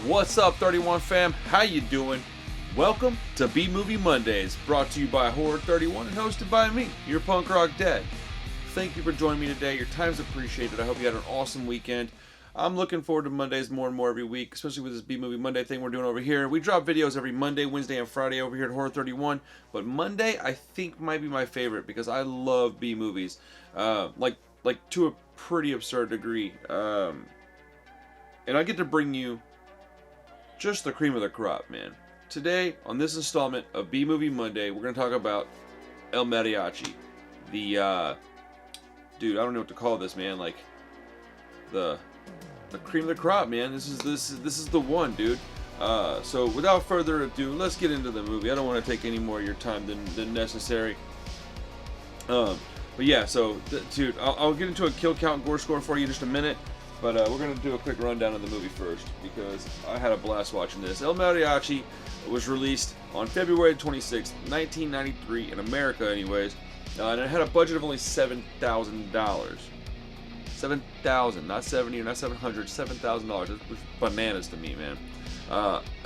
What's up, 31 fam? How you doing? Welcome to B-Movie Mondays, brought to you by Horror 31 and hosted by me, your punk rock dad. Thank you for joining me today. Your time's appreciated. I hope you had an awesome weekend. I'm looking forward to Mondays more and more every week, especially with this B-Movie Monday thing we're doing over here. We drop videos every Monday, Wednesday, and Friday over here at Horror 31, but Monday I think might be my favorite because I love B-movies, like to a pretty absurd degree. And I get to bring you just the cream of the crop, man. Today, on this installment of B-Movie Monday, we're going to talk about El Mariachi. The, dude, I don't know what to call this, man. Like, the cream of the crop, man. This is the one, dude. So, without further ado, let's get into the movie. I don't want to take any more of your time than necessary. But yeah, so, dude, I'll get into a kill count gore score for you in just a minute. But we're going to do a quick rundown of the movie first, because I had a blast watching this. El Mariachi was released on February 26, 1993, in America anyways, and it had a budget of only $7,000. $7,000, not 70 or not 700, $7,000. That's bananas to me, man.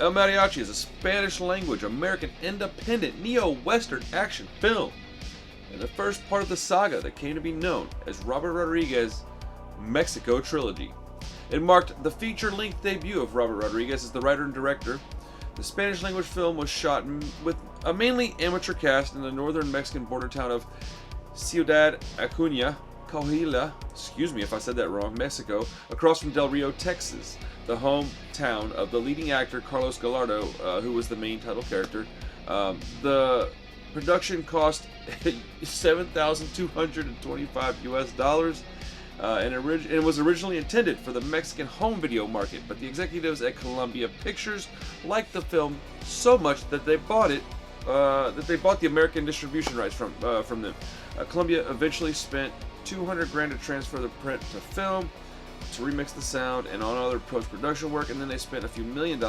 El Mariachi is a Spanish-language, American independent, neo-western action film, and the first part of the saga that came to be known as Robert Rodriguez's Mexico trilogy. It marked the feature-length debut of Robert Rodriguez as the writer and director. The Spanish-language film was shot with a mainly amateur cast in the northern Mexican border town of Ciudad Acuña, Coahuila, excuse me if I said that wrong, Mexico, across from Del Rio, Texas, the hometown of the leading actor Carlos Gallardo, who was the main title character. The production cost $7,225 and it was originally intended for the Mexican home video market, but the executives at Columbia Pictures liked the film so much that they bought it. They bought the American distribution rights from them. Columbia eventually spent $200,000 to transfer the print to film, to remix the sound, and on other post-production work, and then they spent a few $1 million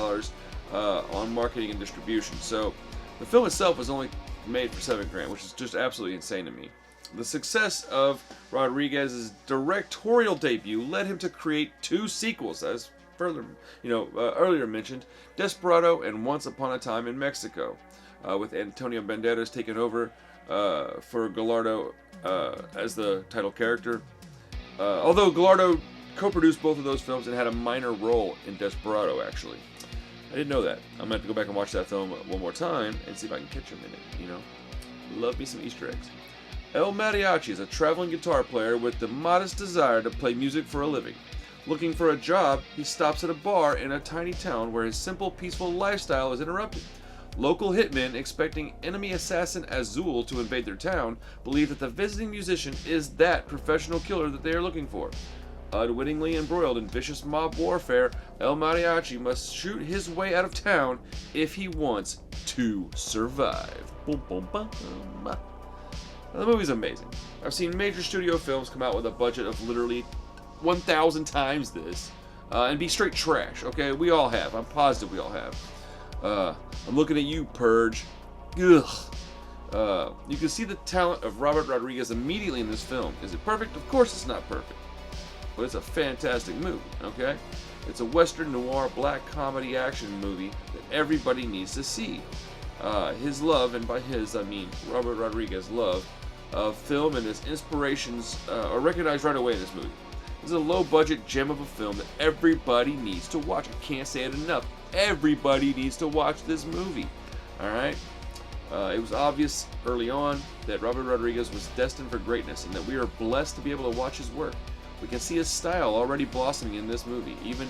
on marketing and distribution. So the film itself was only made for $7,000, which is just absolutely insane to me. The success of Rodriguez's directorial debut led him to create two sequels, as earlier mentioned, Desperado and Once Upon a Time in Mexico, with Antonio Banderas taking over for Gallardo as the title character. Although Gallardo co-produced both of those films and had a minor role in Desperado, actually. I didn't know that. I'm going to have to go back and watch that film one more time and see if I can catch him in it, Love me some Easter eggs. El Mariachi is a traveling guitar player with the modest desire to play music for a living. Looking for a job, he stops at a bar in a tiny town where his simple, peaceful lifestyle is interrupted. Local hitmen, expecting enemy assassin Azul to invade their town, believe that the visiting musician is that professional killer that they are looking for. Unwittingly embroiled in vicious mob warfare, El Mariachi must shoot his way out of town if he wants to survive. Boom, boom, boom. Now, the movie's amazing. I've seen major studio films come out with a budget of literally 1,000 times this and be straight trash, okay? We all have. I'm positive we all have. I'm looking at you, Purge. Ugh. You can see the talent of Robert Rodriguez immediately in this film. Is it perfect? Of course it's not perfect. But it's a fantastic movie, okay? It's a Western noir black comedy action movie that everybody needs to see. His love, and by his I mean Robert Rodriguez's love, of film and his inspirations are recognized right away in this movie. This is a low-budget gem of a film that everybody needs to watch. I can't say it enough. Everybody needs to watch this movie. Alright? It was obvious early on that Robert Rodriguez was destined for greatness and that we are blessed to be able to watch his work. We can see his style already blossoming in this movie, even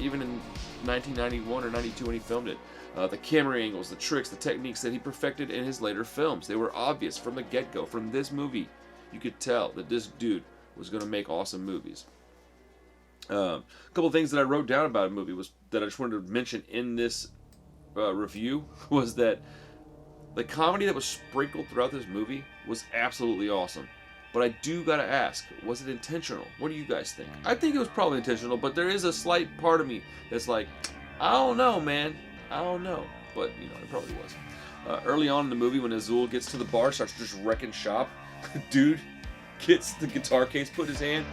in 1991 or 92 when he filmed it. The camera angles, the tricks, the techniques that he perfected in his later films. They were obvious from the get-go. From this movie, you could tell that this dude was going to make awesome movies. A couple of things that I wrote down about a movie was that I just wanted to mention in this review was that the comedy that was sprinkled throughout this movie was absolutely awesome. But I do gotta ask, was it intentional? What do you guys think? I think it was probably intentional, but there is a slight part of me that's like, I don't know, man. I don't know. But, it probably was. Early on in the movie, when Azul gets to the bar, starts just wrecking shop, dude gets the guitar case put in his hand,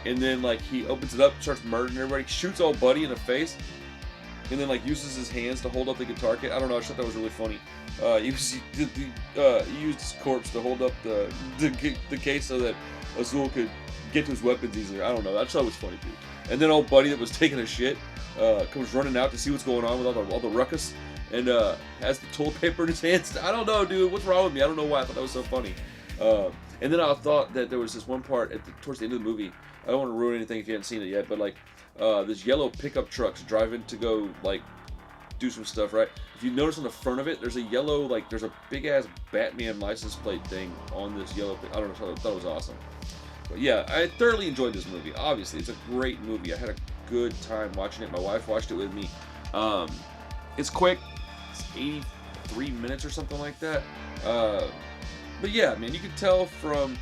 and then, he opens it up, starts murdering everybody, shoots old buddy in the face. and then like uses his hands to hold up the guitar case. I don't know. I just thought that was really funny. He used his corpse to hold up the case so that Azul could get to his weapons easier. I don't know. I just thought it was funny, dude. And then old buddy that was taking a shit comes running out to see what's going on with all the ruckus, and has the toilet paper in his hands. I don't know, dude. What's wrong with me? I don't know why. I thought that was so funny. And then I thought that there was this one part towards the end of the movie. I don't want to ruin anything if you haven't seen it yet, but like this yellow pickup truck's driving to go like do some stuff, right? If you notice on the front of it, there's a yellow, like there's a big ass Batman license plate thing on this yellow. I don't know. I thought it was awesome. But yeah, I thoroughly enjoyed this movie. Obviously, it's a great movie. I had a good time watching it. My wife watched it with me. It's quick. It's 83 minutes or something like that. But yeah, man, you could tell from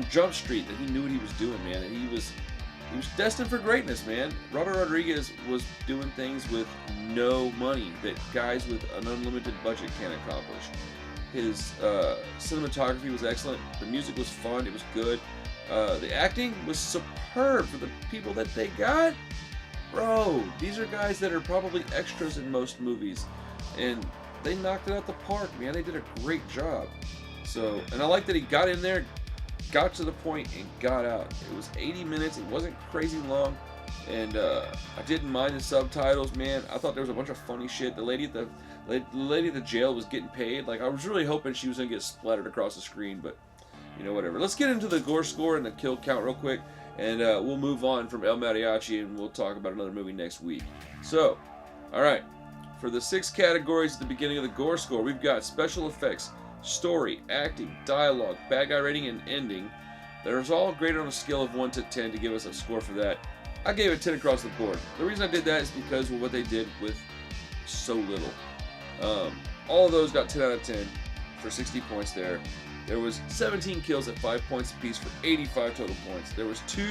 Jump Street that he knew what he was doing, man, and he was destined for greatness, man. Robert Rodriguez was doing things with no money that guys with an unlimited budget can't accomplish. His cinematography was excellent. The music was fun. It was good. The acting was superb for the people that they got. Bro, these are guys that are probably extras in most movies, and they knocked it out the park, man. They did a great job. So, and I like that he got in there, got to the point, and got out. It was 80 minutes. It wasn't crazy long, and I didn't mind the subtitles, man. I thought there was a bunch of funny shit. The lady at the jail was getting paid. Like, I was really hoping she was gonna get splattered across the screen, but you know, whatever. Let's get into the gore score and the kill count real quick, and we'll move on from El Mariachi, and we'll talk about another movie next week. So, all right, for the 6 categories at the beginning of the gore score, we've got special effects, story, acting, dialogue, bad guy rating, and ending. There's all graded on a scale of 1 to 10 to give us a score for that. I gave it 10 across the board. The reason I did that is because of what they did with so little. All of those got 10 out of 10 for 60 points there. There was 17 kills at 5 points apiece for 85 total points. There was 2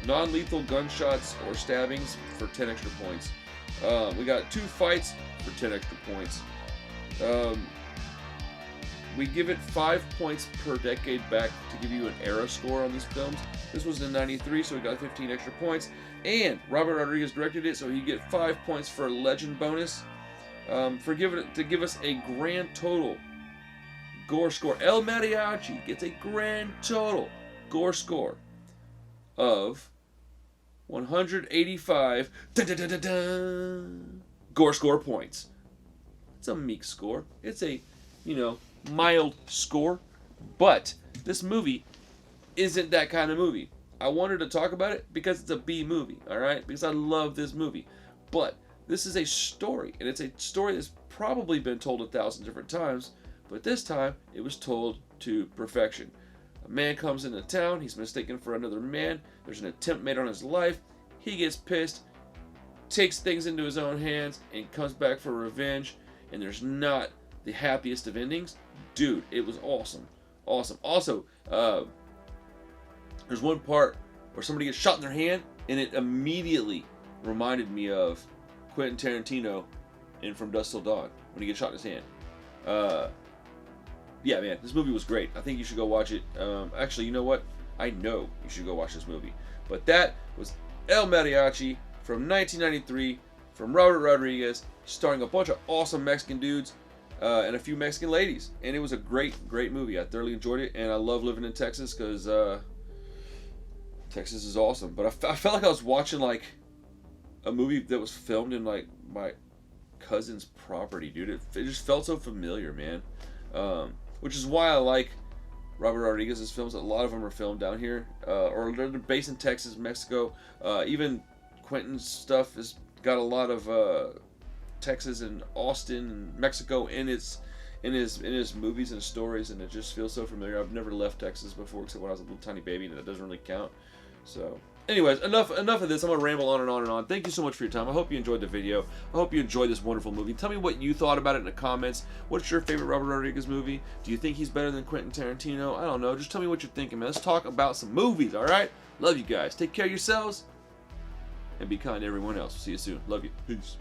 non-lethal gunshots or stabbings for 10 extra points. We got 2 fights for 10 extra points. We give it 5 points per decade back to give you an era score on these films. This was in '93, so we got 15 extra points. And Robert Rodriguez directed it, so you get 5 points for a legend bonus. For to give us a grand total gore score. El Mariachi gets a grand total gore score of 185 gore score points. It's a meek score. It's a, mild score, but this movie isn't that kind of movie. I wanted to talk about it because it's a B movie, alright? Because I love this movie. But this is a story, and it's a story that's probably been told 1,000 different times, but this time it was told to perfection. A man comes into town, he's mistaken for another man, there's an attempt made on his life, he gets pissed, takes things into his own hands, and comes back for revenge, and there's not the happiest of endings. Dude, it was awesome. Awesome. Also, there's one part where somebody gets shot in their hand, and it immediately reminded me of Quentin Tarantino in From Dusk Till Dawn, when he gets shot in his hand. Yeah, man, this movie was great. I think you should go watch it. Actually, you know what? I know you should go watch this movie. But that was El Mariachi from 1993 from Robert Rodriguez, starring a bunch of awesome Mexican dudes and a few Mexican ladies. And it was a great, great movie. I thoroughly enjoyed it, and I love living in Texas because Texas is awesome. But I felt like I was watching like a movie that was filmed in like my cousin's property, dude. It just felt so familiar, man. Which is why I like Robert Rodriguez's films. A lot of them are filmed down here, or they're based in Texas, Mexico. Even Quentin's stuff has got a lot of Texas and Austin and Mexico in his movies and stories, and it just feels so familiar. I've never left Texas before, except when I was a little tiny baby, and that doesn't really count. So, anyways, enough of this. I'm gonna ramble on and on and on. Thank you so much for your time. I hope you enjoyed the video. I hope you enjoyed this wonderful movie. Tell me what you thought about it in the comments. What's your favorite Robert Rodriguez movie? Do you think he's better than Quentin Tarantino? I don't know. Just tell me what you're thinking, man. Let's talk about some movies, all right? Love you guys. Take care of yourselves, and be kind to everyone else. See you soon. Love you. Peace.